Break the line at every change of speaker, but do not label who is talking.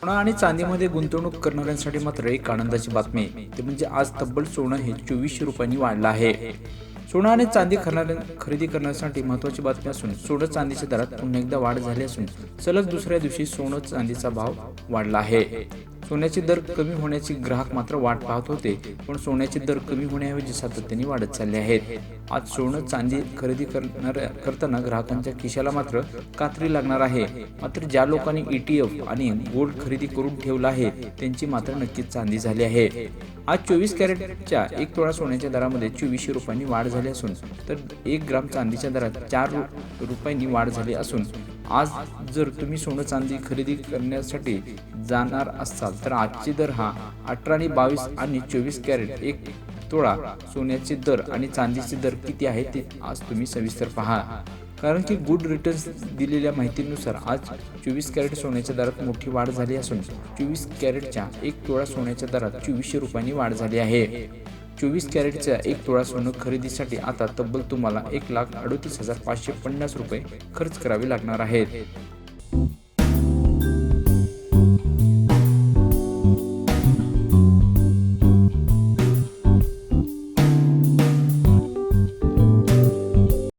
सोनं आणि चांदीमध्ये गुंतवणूक करणाऱ्यांसाठी मात्र एक आनंदाची बातमी ते म्हणजे आज तब्बल सोनं हे 2400 रुपयांनी वाढलं आहे. सोनं आणि चांदी खरेदी करण्यासाठी महत्त्वाची बातमी असून सोनं चांदीच्या दरात पुन्हा एकदा वाढ झाली असून सलग दुसऱ्या दिवशी सोनं चांदीचा भाव वाढला आहे. सोन्याचे दर कमी होण्याची ग्राहक मात्र वाट पाहत होते, पण सोन्याचे दर कमी होण्याऐवजी सातत्याने वाढत चालले आहेत. आज सोनं चांदी खरेदी करताना ग्राहकांच्या खिशाला मात्र कात्री लागणार आहे. मात्र ज्या लोकांनी ETF आणि गोल्ड खरेदी करून ठेवला आहे त्यांची मात्र नक्कीच चांदी झाली आहे. आज 24 कॅरेटच्या 1 तोळा सोन्याच्या दरामध्ये 2400 रुपयांनी वाढ झाली असून तर 1 ग्राम चांदीच्या दरात 4 रुपयांनी वाढ झाली असून आज जर तुम्ही सोनं चांदी खरेदी करण्यासाठी जाणार असाल तर आजचे दर हा 18 आणि 22 आणि 24 कॅरेट 1 तोळा सोन्याचे दर आणि चांदीचे दर किती आहे ते आज तुम्ही सविस्तर पहा. कारण की गुड रिटर्न्स दिलेल्या माहितीनुसार आज 24 कॅरेट सोन्याच्या दरात मोठी वाढ झाली असून 24 कॅरेटच्या 1 तोळा सोन्याच्या दरात 2400 रुपयांनी वाढ झाली आहे. 24 कॅरेटच्या 1 तोळा सोनं खरेदीसाठी आता तब्बल तुम्हाला 1,38,550 रुपये खर्च करावे लागणार आहेत.